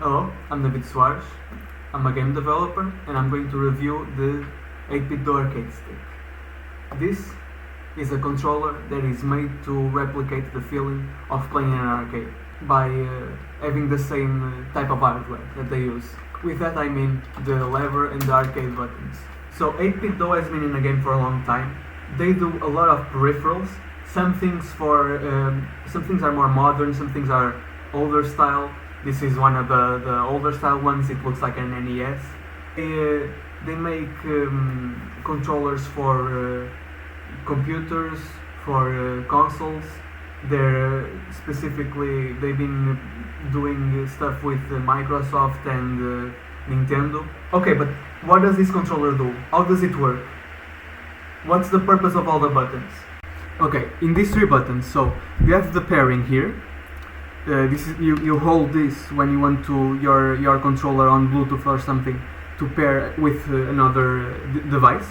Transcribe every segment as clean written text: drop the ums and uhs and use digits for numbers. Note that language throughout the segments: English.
Hello, I'm David Soares. I'm a game developer and I'm going to review the 8-bit Do Arcade Stick. This is a controller that is made to replicate the feeling of playing in an arcade by having the same type of hardware that they use. With that I mean the lever and the arcade buttons. So 8-bit Do has been in the game for a long time. They do a lot of peripherals. Some things are more modern, some things are older style. This is one of the older style ones. It looks like an NES. They make controllers for computers, for consoles. They've been doing stuff with Microsoft and Nintendo. Okay, but what does this controller do? How does it work? What's the purpose of all the buttons? Okay, in these three buttons, so you have the pairing here. You hold this when you want to your controller on Bluetooth or something to pair with another device.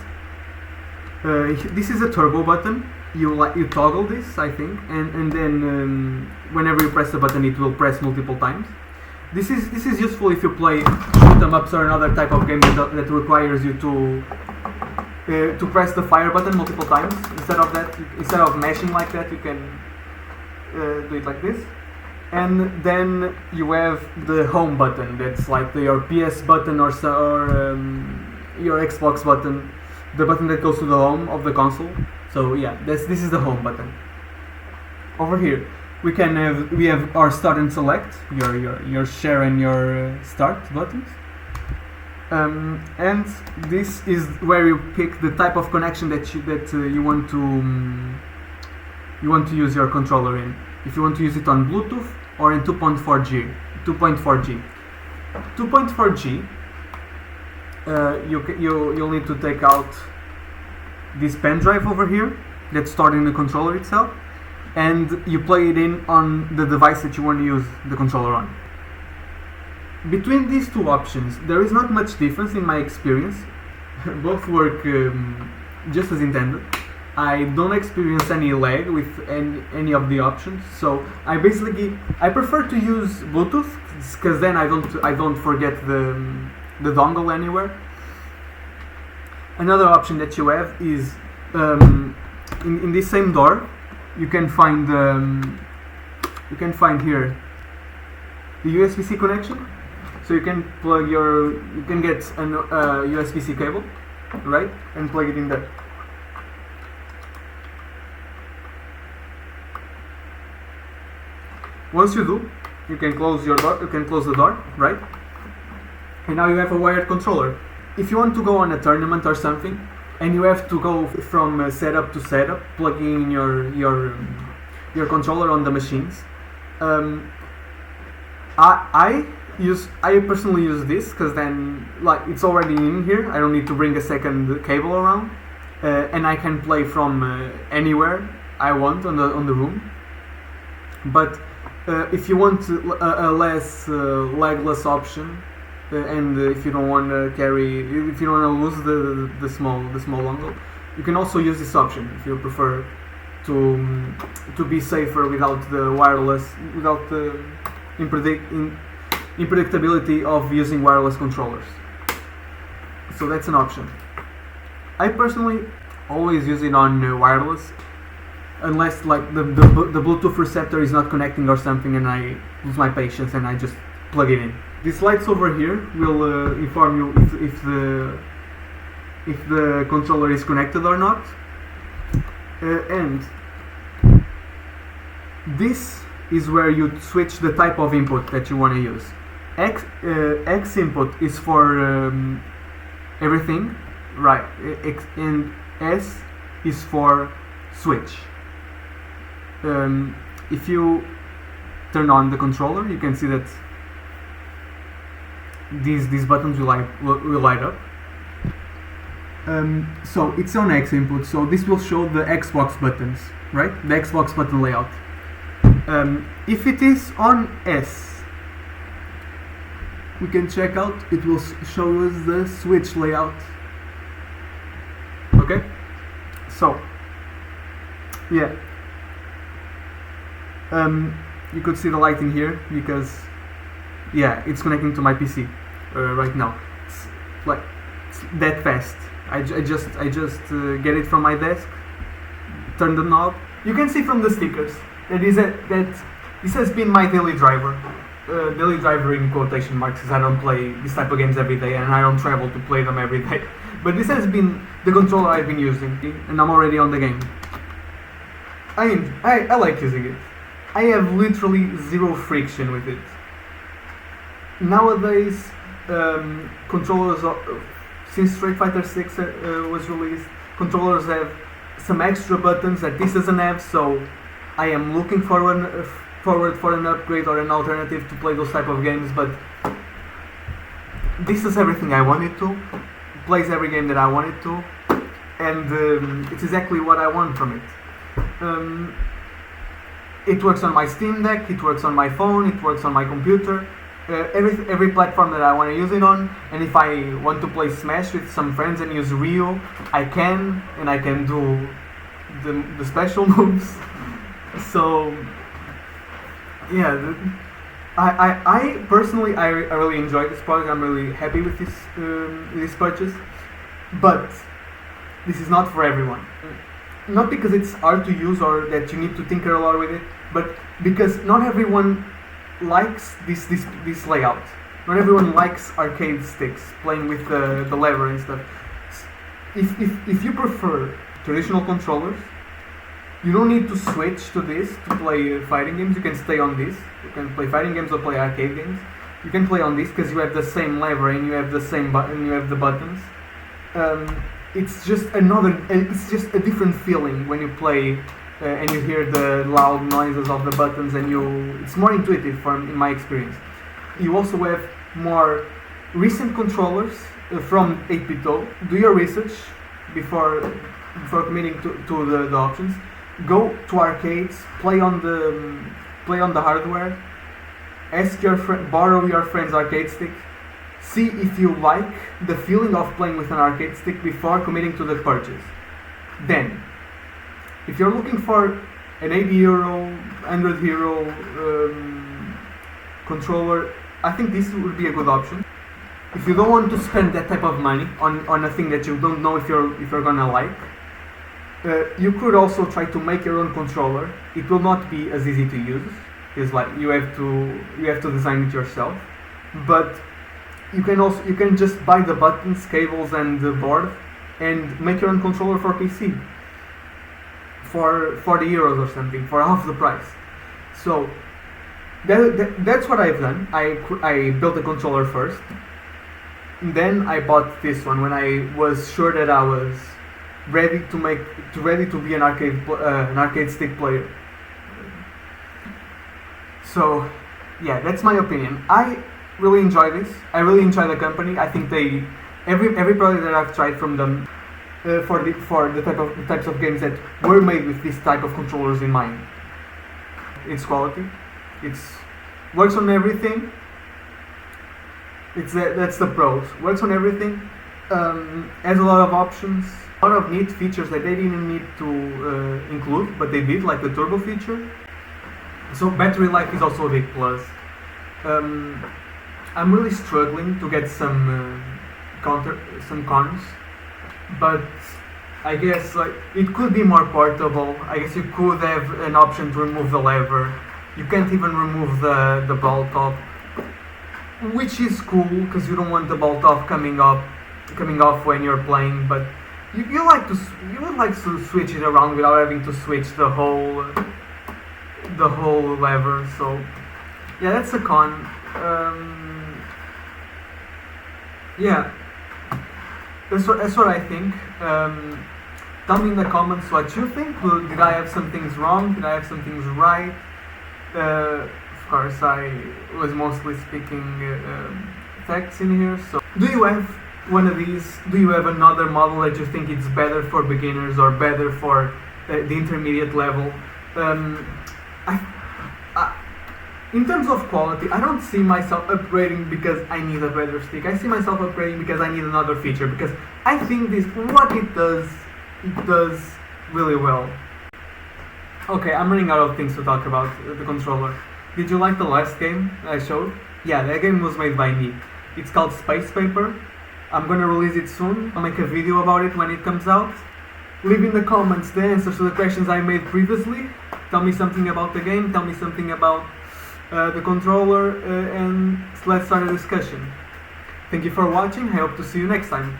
This is a turbo button. You toggle this, I think, and then whenever you press the button, it will press multiple times. This is useful if you play shoot 'em ups or another type of game that requires you to press the fire button multiple times. Instead of mashing like that, you can do it like this. And then you have the home button. That's like your PS button or your Xbox button, the button that goes to the home of the console. So yeah, this is the home button. Over here, we have our start and select, your share and your start buttons. And this is where you pick the type of connection that you want to use your controller in. If you want to use it on Bluetooth or in 2.4G. 2.4G, you'll need to take out this pen drive over here that's stored in the controller itself, and you plug it in on the device that you want to use the controller on. Between these two options, there is not much difference in my experience. Both work just as intended. I don't experience any lag with any of the options, so I prefer to use Bluetooth because then I don't forget the dongle anywhere. Another option that you have is in this same door you can find here the USB-C connection. So you can get an USB-C cable, right, and plug it in there. Once you do, you can close the door, right? And now you have a wired controller. If you want to go on a tournament or something, and you have to go from setup to setup, plugging in your controller on the machines, I personally use this because then it's already in here. I don't need to bring a second cable around, and I can play from anywhere I want on the room. But if you want a less legless option, and if you don't want to lose the small dongle, you can also use this option if you prefer to be safer without the wireless, without the unpredictability of using wireless controllers. So that's an option. I personally always use it on wireless, unless the Bluetooth receptor is not connecting or something and I lose my patience and I just plug it in. These lights over here will inform you if the controller is connected or not. And this is where you switch the type of input that you want to use. X input is for everything, right? And S is for switch. If you turn on the controller, you can see that these buttons will light up. So it's on X input, so this will show the Xbox buttons, right? The Xbox button layout. If it is on S, we can check out, it will show us the Switch layout. Okay? So, yeah. You could see the lighting here because Yeah, it's connecting to my PC right now. It's like it's that fast. I just get it from my desk, turn the knob. You can see from the stickers that this has been my daily driver. Daily driver in quotation marks, because I don't play this type of games every day and I don't travel to play them every day. But this has been the controller I've been using, and I'm already on the game. I like using it. I have literally zero friction with it. Nowadays, controllers, since Street Fighter 6 was released, controllers have some extra buttons that this doesn't have, so I am looking forward for an upgrade or an alternative to play those type of games, but this is everything I wanted to, plays every game that I wanted to, and it's exactly what I want from it. It works on my Steam Deck, it works on my phone, it works on my computer, every platform that I want to use it on, and if I want to play Smash with some friends and use Ryu, I can, and I can do the special moves. So yeah, I personally I really enjoy this product. I'm really happy with this purchase, but this is not for everyone. Not because it's hard to use or that you need to tinker a lot with it, but because not everyone likes this layout. Not everyone likes arcade sticks, playing with the lever and stuff. If you prefer traditional controllers, you don't need to switch to this to play fighting games. You can stay on this. You can play fighting games or play arcade games. You can play on this because you have the same lever and you have the same button. You have the buttons. It's just it's just a different feeling when you play and you hear the loud noises of the buttons, and it's more intuitive in my experience. You also have more recent controllers from 8BitDo. Do your research before committing to the options. Go to arcades, play on the hardware, ask your friend, borrow your friend's arcade stick, see if you like the feeling of playing with an arcade stick before committing to the purchase. Then, if you're looking for an €80, €100 controller, I think this would be a good option. If you don't want to spend that type of money on a thing that you don't know if you're gonna like, you could also try to make your own controller. It will not be as easy to use. It's like you have to design it yourself. But you can just buy the buttons, cables, and the board, and make your own controller for PC for €40 or something, for half the price. So that's what I've done. I built a controller first, and then I bought this one when I was sure that I was ready to be an arcade stick player. So yeah, that's my opinion. I really enjoy this. I really enjoy the company. I think every product that I've tried from them for the types of games that were made with this type of controllers in mind, it's quality. It's works on everything. That's the pros. Works on everything. Has a lot of options. A lot of neat features that they didn't need to include, but they did, like the turbo feature. So battery life is also a big plus. I'm really struggling to get some cons, but I guess like it could be more portable. I guess you could have an option to remove the lever. You can't even remove the ball top, which is cool because you don't want the ball top coming off when you're playing, but you would like to switch it around without having to switch the whole lever. So yeah, that's a con. Yeah, that's what I think. Tell me in the comments what you think. Did I have some things wrong? Did I have some things right? Of course, I was mostly speaking facts in here. So, do you have one of these? Do you have another model that you think it's better for beginners or better for the intermediate level? In terms of quality, I don't see myself upgrading because I need a better stick. I see myself upgrading because I need another feature, because I think what it does really well. Okay, I'm running out of things to talk about the controller. Did you like the last game I showed? Yeah, that game was made by me. It's called Space Paper. I'm gonna release it soon. I'll make a video about it when it comes out. Leave in the comments the answers to the questions I made previously. Tell me something about the game, tell me something about the controller, and let's start a discussion. Thank you for watching, I hope to see you next time.